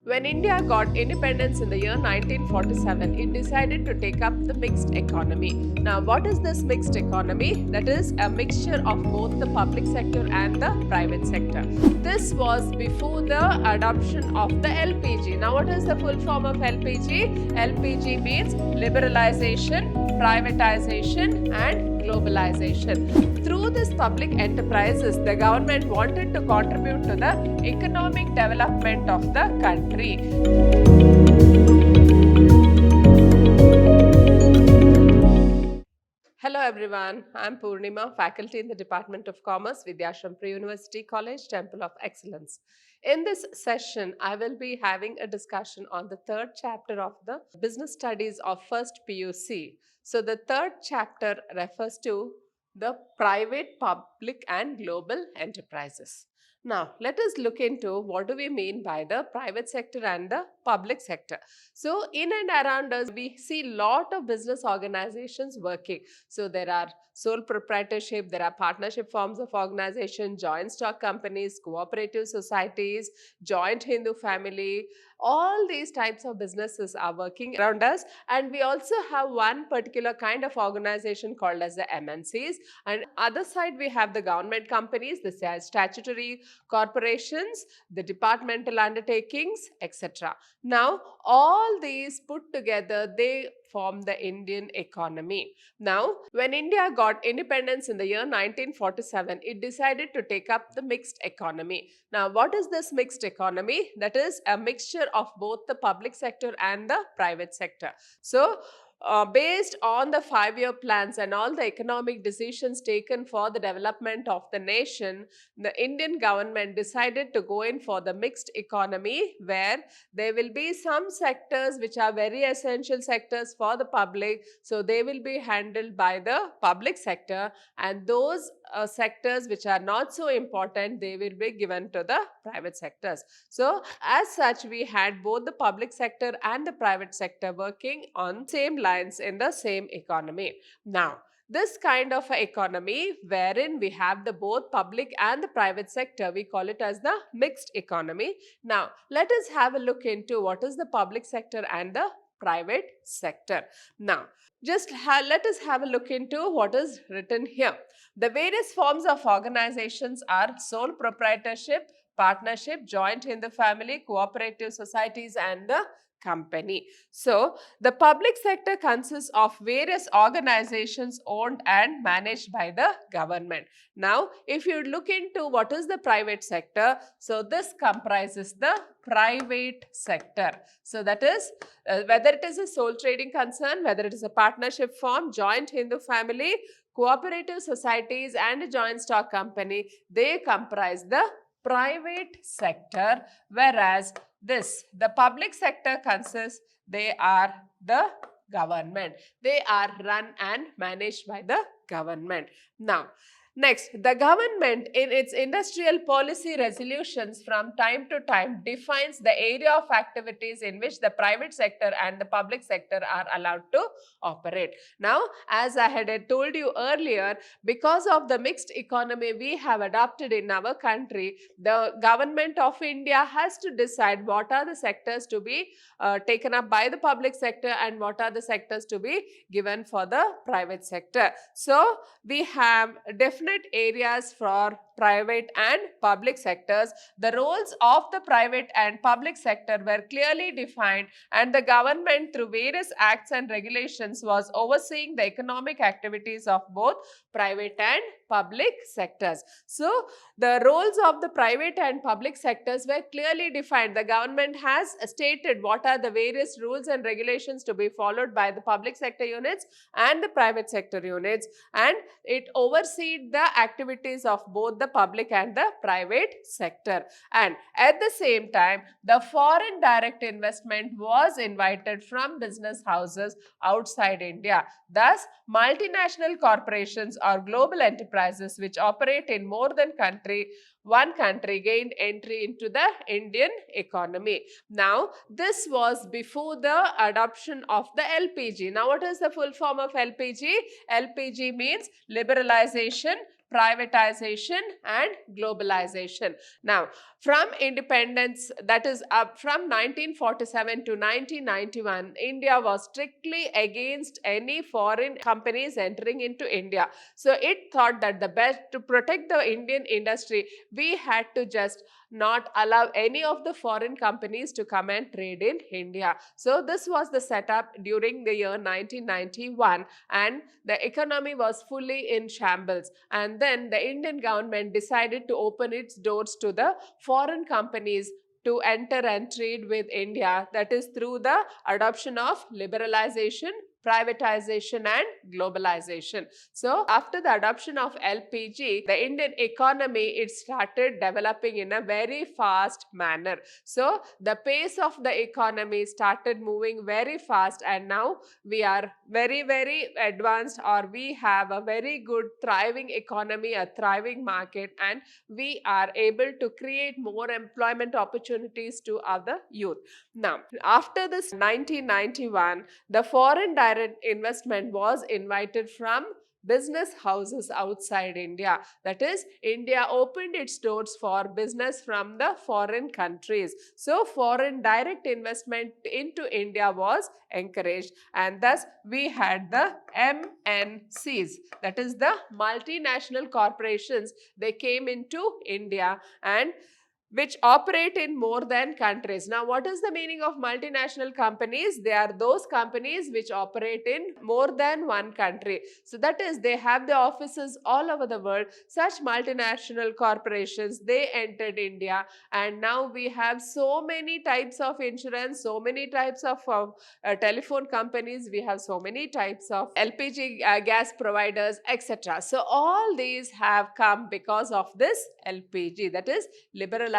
When India got independence in the year 1947, it decided to take up the mixed economy. Now, what is this mixed economy? That is a mixture of both the public sector and the private sector. This was before the adoption of the LPG. Now, what is the full form of LPG? LPG means liberalization, privatization, and globalization. Through this public enterprises, the government wanted to contribute to the economic development of the country. Hello everyone, I am Purnima, faculty in the Department of Commerce, Vidhyaashram Pre-University College, Temple of Excellence. In this session, I will be having a discussion on the third chapter of the Business Studies of First PUC. So the third chapter refers to the private, public and global enterprises. Now, let us look into what do we mean by the private sector and the public sector. So, in and around us, we see lot of business organizations working. So, there are sole proprietorship, there are partnership forms of organization, joint stock companies, cooperative societies, joint Hindu family. All these types of businesses are working around us, and we also have one particular kind of organization called as the MNCs, and other side we have the government companies, the statutory corporations, the departmental undertakings, etc. Now, all these put together, they form the Indian economy. Now, when India got independence in the year 1947, it decided to take up the mixed economy. Now, what is this mixed economy? That is a mixture of both the public sector and the private sector. So, based on the 5-year plans and all the economic decisions taken for the development of the nation, the Indian government decided to go in for the mixed economy, where there will be some sectors which are very essential sectors for the public, so they will be handled by the public sector, and those sectors which are not so important, they will be given to the private sectors. So as such, we had both the public sector and the private sector working on same lines in the same economy. Now, this kind of economy wherein we have the both public and the private sector, we call it as the mixed economy. Now, let us have a look into what is the public sector and the private sector. Now, just let us have a look into what is written here. The various forms of organizations are sole proprietorship, partnership, joint in the family, cooperative societies and the company. So, the public sector consists of various organizations owned and managed by the government. Now, if you look into what is the private sector, so this comprises the private sector. So, that is whether it is a sole trading concern, whether it is a partnership firm, joint Hindu family, cooperative societies and a joint stock company, they comprise the private sector, whereas the public sector consists, they are the government. They are run and managed by the government. Now, next, the government in its industrial policy resolutions from time to time defines the area of activities in which the private sector and the public sector are allowed to operate. Now, as I had told you earlier, because of the mixed economy we have adopted in our country, the government of India has to decide what are the sectors to be taken up by the public sector and what are the sectors to be given for the private sector. So, we have definite areas for private and public sectors. The roles of the private and public sector were clearly defined, and the government through various acts and regulations was overseeing the economic activities of both private and public sectors. So, the roles of the private and public sectors were clearly defined. The government has stated what are the various rules and regulations to be followed by the public sector units and the private sector units, and it oversees the activities of both the public and the private sector. And at the same time, the foreign direct investment was invited from business houses outside India. Thus, multinational corporations or global enterprises which operate in more than one country gained entry into the Indian economy. Now, this was before the adoption of the LPG. Now, what is the full form of LPG? LPG means liberalization, privatization and globalization. Now, from independence, that is from 1947 to 1991, India was strictly against any foreign companies entering into India. So it thought that the best to protect the Indian industry, we had to just not allow any of the foreign companies to come and trade in India. So this was the setup during the year 1991, and the economy was fully in shambles. And then the Indian government decided to open its doors to the foreign companies to enter and trade with India. That is through the adoption of liberalization, privatization and globalization. So after the adoption of LPG, the Indian economy, it started developing in a very fast manner. So the pace of the economy started moving very fast, and now we are very advanced, or we have a very good thriving economy, a thriving market, and we are able to create more employment opportunities to other youth. Now, after this 1991, the foreign direct investment was invited from business houses outside India. That is, India opened its doors for business from the foreign countries. So, foreign direct investment into India was encouraged, and thus we had the MNCs, that is the multinational corporations. They came into India and which operate in more than countries. Now, what is the meaning of multinational companies? They are those companies which operate in more than one country. So that is, they have the offices all over the world. Such multinational corporations, they entered India, and now we have so many types of insurance, so many types of telephone companies, we have so many types of LPG gas providers, etc. So all these have come because of this LPG, that is liberalization,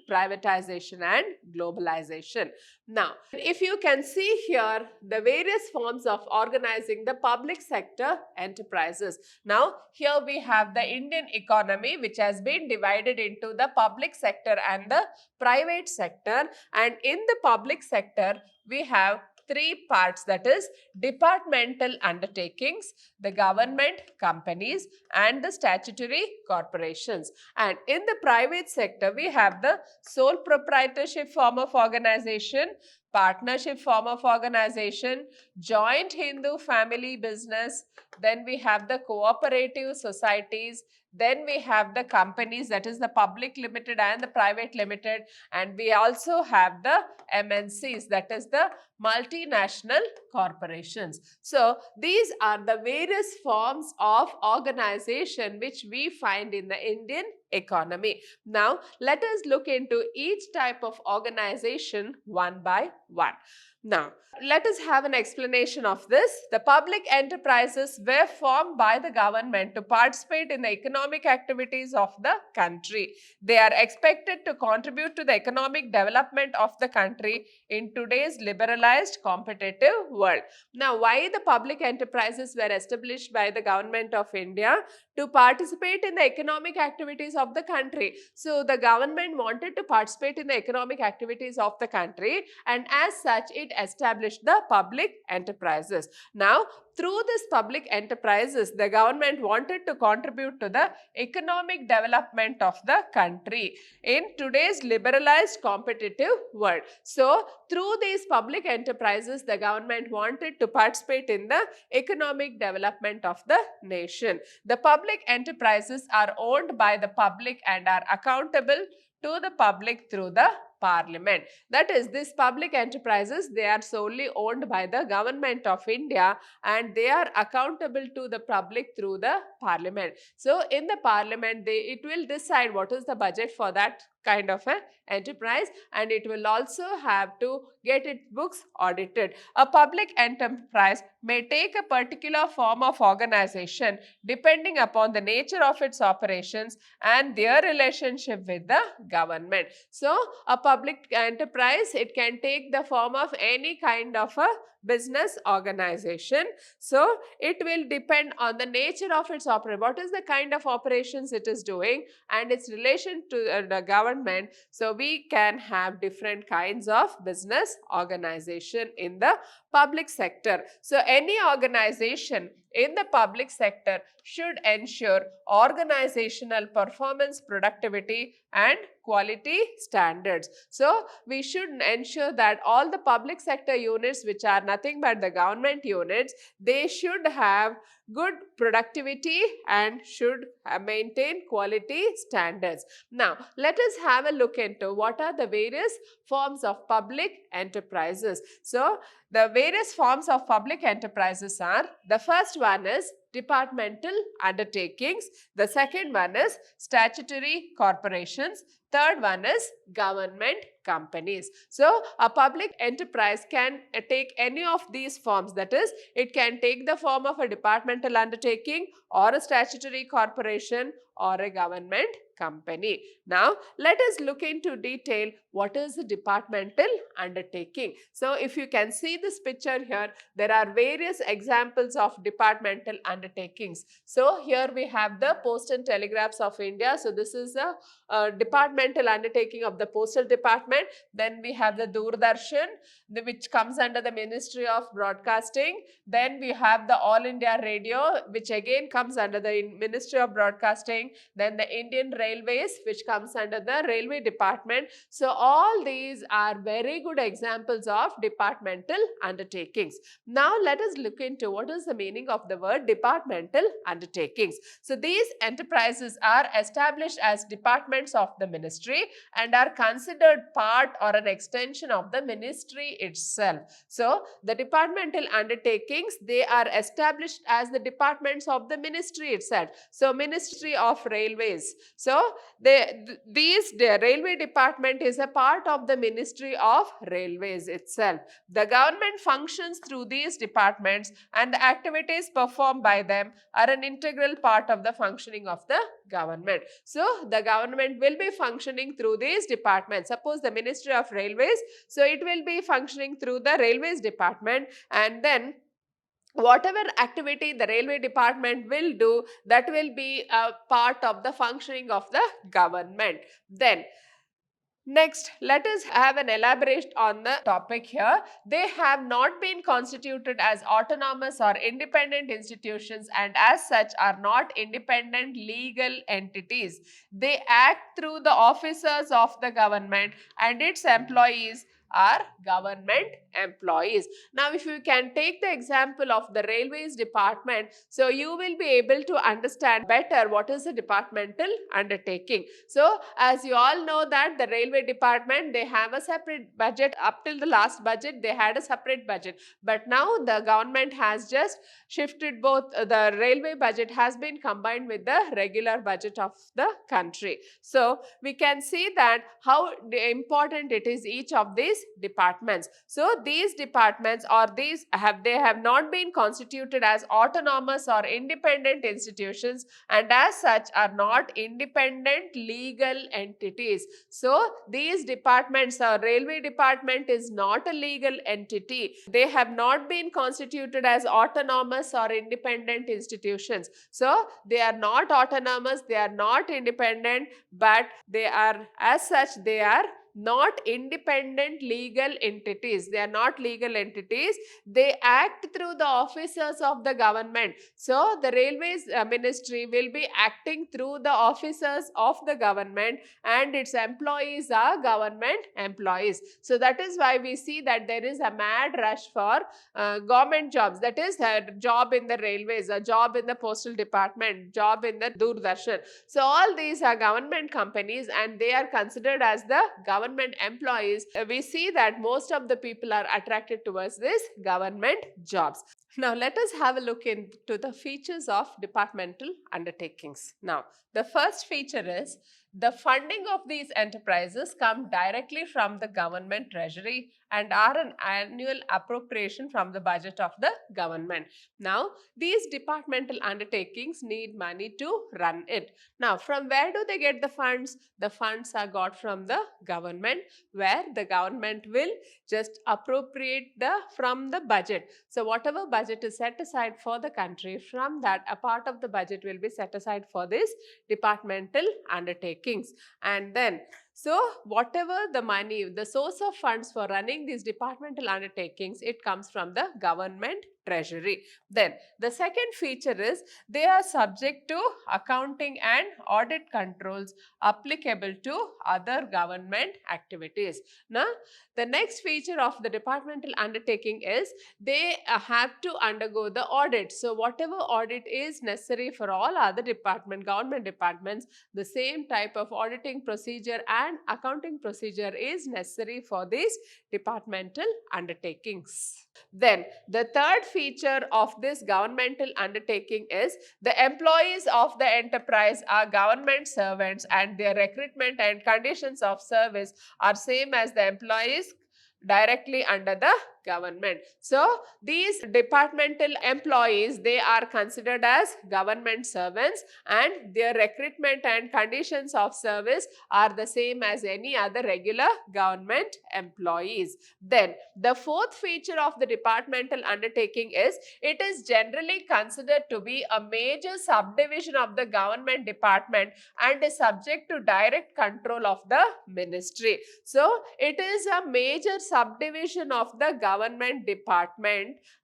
privatization and globalization. Now, if you can see here the various forms of organizing the public sector enterprises. Now, here we have the Indian economy, which has been divided into the public sector and the private sector. And in the public sector, we have three parts, that is departmental undertakings, the government companies and the statutory corporations. And in the private sector, we have the sole proprietorship form of organization, partnership form of organization, joint Hindu family business, then we have the cooperative societies, then we have the companies, that is the public limited and the private limited, and we also have the MNCs, that is the multinational corporations. So these are the various forms of organization which we find in the Indian economy. Now, let us look into each type of organization one by one. Now, let us have an explanation of this. The public enterprises were formed by the government to participate in the economic activities of the country. They are expected to contribute to the economic development of the country in today's liberalized competitive world. Now, why the public enterprises were established by the government of India? To participate in the economic activities of the country. So, the government wanted to participate in the economic activities of the country, and as such, it established the public enterprises. Now, through this public enterprises, the government wanted to contribute to the economic development of the country in today's liberalized competitive world. So, through these public enterprises, the government wanted to participate in the economic development of the nation. The public enterprises are owned by the public and are accountable to the public through the Parliament. That is, these public enterprises, they are solely owned by the government of India and they are accountable to the public through the Parliament. So, in the Parliament, it will decide what is the budget for that kind of an enterprise, and it will also have to get its books audited. A public enterprise may take a particular form of organization depending upon the nature of its operations and their relationship with the government. So, a public enterprise, it can take the form of any kind of a business organization. So, it will depend on the nature of its operation, what is the kind of operations it is doing and its relation to the government. So, we can have different kinds of business organization in the public sector. So, any organization in the public sector should ensure organizational performance, productivity, and quality standards. So, we should ensure that all the public sector units, which are nothing but the government units, they should have good productivity and should maintain quality standards. Now, let us have a look into what are the various forms of public enterprises. So, the various forms of public enterprises are, the first one is departmental undertakings, the second one is statutory corporations, third one is government companies. So, a public enterprise can take any of these forms, that is, it can take the form of a departmental undertaking or a statutory corporation or a government company. Now, let us look into detail what is a departmental undertaking. So, if you can see this picture here, there are various examples of departmental undertakings. So, here we have the Post and Telegraphs of India. So, this is a departmental undertaking of the Postal Department. Then we have the Doordarshan, which comes under the Ministry of Broadcasting. Then we have the All India Radio, which again comes under the Ministry of Broadcasting. Then the Indian Railways, which comes under the Railway Department. So, all these are very good examples of departmental undertakings. Now, let us look into what is the meaning of the word departmental undertakings. So, these enterprises are established as departments of the ministry and are considered part or an extension of the ministry itself. So, the departmental undertakings, they are established as the departments of the ministry itself. So, Ministry of Railways. So, the Railway Department is a part of the Ministry of Railways itself. The government functions through these departments and the activities performed by them are an integral part of the functioning of the government. So, the government will be functioning through these departments. Suppose the Ministry of Railways, so it will be functioning through the Railways Department, and then whatever activity the railway department will do, that will be a part of the functioning of the government. Then, next, let us have an elaboration on the topic here. They have not been constituted as autonomous or independent institutions and as such are not independent legal entities. They act through the officers of the government and its employees are government employees. Now, if you can take the example of the Railways Department, so you will be able to understand better what is a departmental undertaking. So, as you all know that the Railway Department, they have a separate budget. Up till the last budget, they had a separate budget. But now the government has just shifted both. The railway budget has been combined with the regular budget of the country. So, we can see that how important it is, each of these departments. So, these departments or they have not been constituted as autonomous or independent institutions and as such are not independent legal entities. So, these departments, or railway department is not a legal entity. They have not been constituted as autonomous or independent institutions. So, they are not autonomous, they are not independent, but they are, as such, they are not independent legal entities. They are not legal entities. They act through the officers of the government. So, the Railways Ministry will be acting through the officers of the government and its employees are government employees. So, that is why we see that there is a mad rush for government jobs. That is a job in the railways, a job in the postal department, job in the Doordarshan. So, all these are government companies and they are considered as the government employees. We see that most of the people are attracted towards this government jobs. Now, let us have a look into the features of departmental undertakings. Now, the first feature is the funding of these enterprises come directly from the government treasury and are an annual appropriation from the budget of the government. Now, these departmental undertakings need money to run it. Now, from where do they get the funds? The funds are got from the government, where the government will just appropriate from the budget. So, whatever budget is set aside for the country, from that a part of the budget will be set aside for this departmental undertakings. And then So whatever the money, the source of funds for running these departmental undertakings, it comes from the government treasury. Then the second feature is they are subject to accounting and audit controls applicable to other government activities. Now, the next feature of the departmental undertaking is they have to undergo the audit. So whatever audit is necessary for all other government departments, the same type of auditing procedure and accounting procedure is necessary for these departmental undertakings. Then the third feature of this governmental undertaking is the employees of the enterprise are government servants and their recruitment and conditions of service are same as the employees directly under the government. So these departmental employees, they are considered as government servants and their recruitment and conditions of service are the same as any other regular government employees. Then the fourth feature of the departmental undertaking is it is generally considered to be a major subdivision of the government department and is subject to direct control of the ministry. So it is a major subdivision of the government department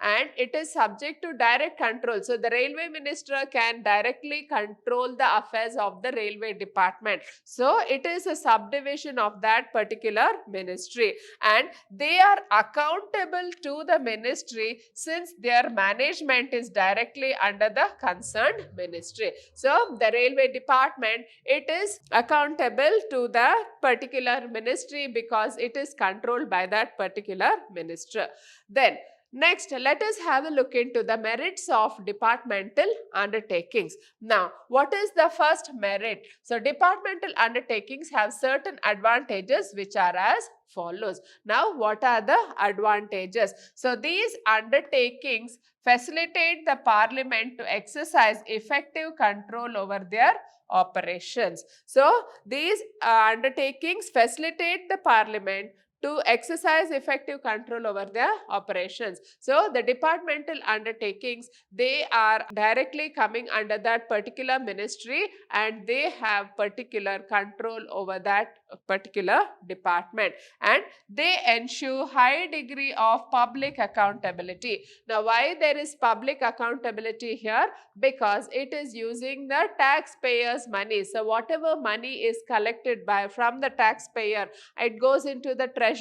and it is subject to direct control. So the railway minister can directly control the affairs of the railway department. So it is a subdivision of that particular ministry and they are accountable to the ministry since their management is directly under the concerned ministry. So the railway department, it is accountable to the particular ministry because it is controlled by that particular minister. Then next, let us have a look into the merits of departmental undertakings. Now, what is the first merit? So, departmental undertakings have certain advantages which are as follows. Now, what are the advantages? So, these undertakings facilitate the parliament to exercise effective control over their operations. So, these undertakings facilitate the parliament to exercise effective control over their operations. So, the departmental undertakings, they are directly coming under that particular ministry and they have particular control over that particular department and they ensure high degree of public accountability. Now, why there is public accountability here? Because it is using the taxpayers' money. So, whatever money is collected from the taxpayer, it goes into the treasury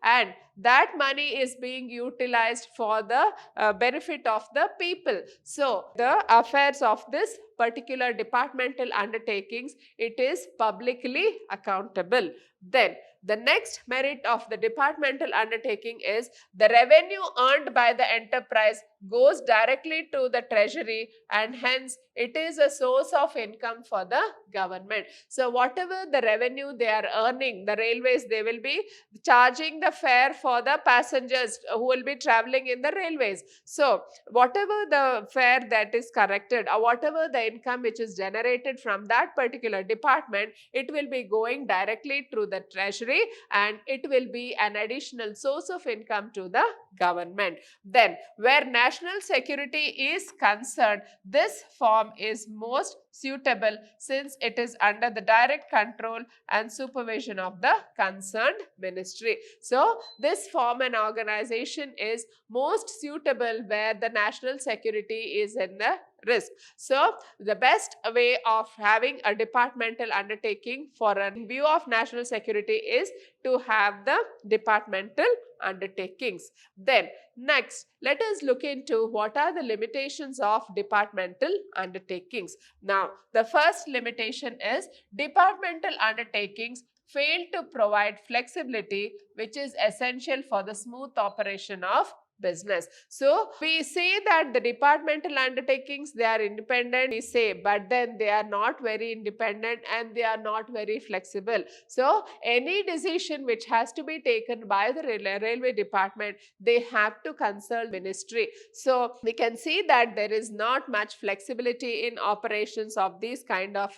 and that money is being utilized for the benefit of the people. So, the affairs of this particular departmental undertakings, it is publicly accountable. Then, the next merit of the departmental undertaking is the revenue earned by the enterprise goes directly to the treasury and hence it is a source of income for the government. So, whatever the revenue they are earning, the railways, they will be charging the fare for the passengers who will be traveling in the railways. So, whatever the fare that is corrected or whatever the income which is generated from that particular department, it will be going directly through the treasury and it will be an additional source of income to the government. Then, where national security is concerned, this form is most suitable since it is under the direct control and supervision of the concerned ministry. So, this form and organization is most suitable where the national security is in the risk. So, the best way of having a departmental undertaking for a view of national security is to have the departmental undertakings. Then, next, let us look into what are the limitations of departmental undertakings. Now, the first limitation is departmental undertakings fail to provide flexibility, which is essential for the smooth operation of business. So, we say that the departmental undertakings, they are independent, we say, but then they are not very independent and they are not very flexible. So, any decision which has to be taken by the railway department, they have to consult ministry. So, we can see that there is not much flexibility in operations of these kind of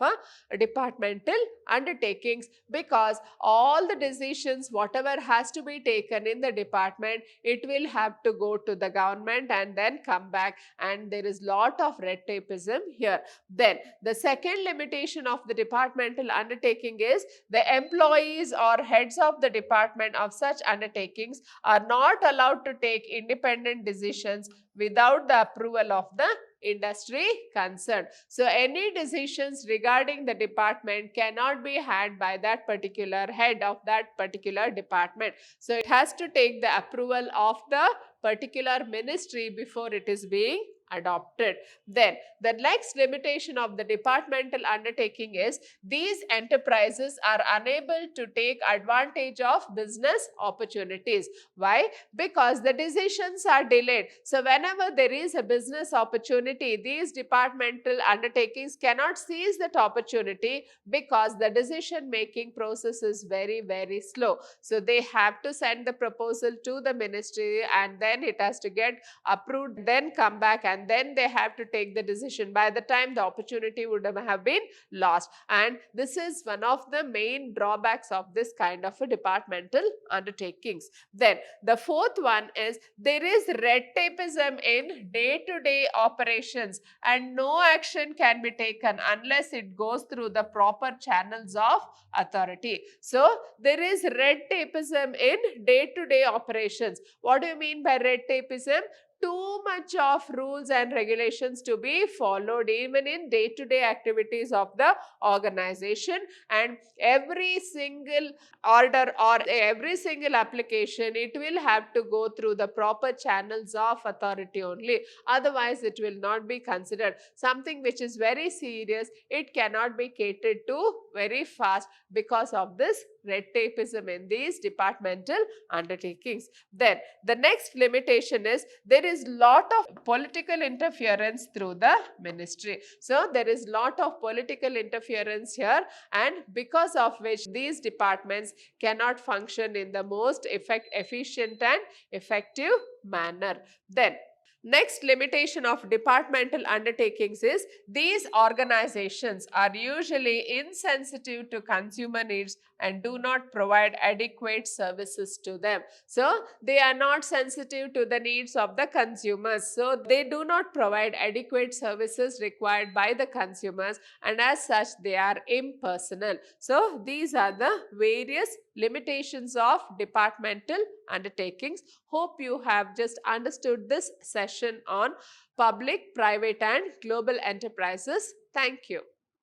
departmental undertakings because all the decisions, whatever has to be taken in the department, it will have to go to the government and then come back, and there is lot of red tapeism here. Then the second limitation of the departmental undertaking is the employees or heads of the department of such undertakings are not allowed to take independent decisions without the approval of the industry concerned. So any decisions regarding the department cannot be had by that particular head of that particular department. So it has to take the approval of the particular ministry before it is being adopted. Then the next limitation of the departmental undertaking is these enterprises are unable to take advantage of business opportunities. Why? Because the decisions are delayed. So whenever there is a business opportunity, these departmental undertakings cannot seize that opportunity because the decision making process is very, very slow. So they have to send the proposal to the ministry, and then it has to get approved, then come back, and then they have to take the decision. By the time the opportunity would have been lost, and this is one of the main drawbacks of this kind of a departmental undertakings. Then the fourth one is there is red tapeism in day-to-day operations, and no action can be taken unless it goes through the proper channels of authority. So there is red tapeism in day-to-day operations. What do you mean by red tapeism? Too much of rules and regulations to be followed even in day-to-day activities of the organization, and every single order or every single application, it will have to go through the proper channels of authority only. Otherwise, it will not be considered something which is very serious. It cannot be catered to very fast because of this red tapeism in these departmental undertakings. Then the next limitation is there is lot of political interference through the ministry. So there is lot of political interference here, and because of which these departments cannot function in the most efficient and effective manner. Then next limitation of departmental undertakings is these organizations are usually insensitive to consumer needs and do not provide adequate services to them. So they are not sensitive to the needs of the consumers. So they do not provide adequate services required by the consumers, and as such they are impersonal. So these are the various limitations of departmental undertakings. Hope you have just understood this session on public, private and global enterprises. Thank you.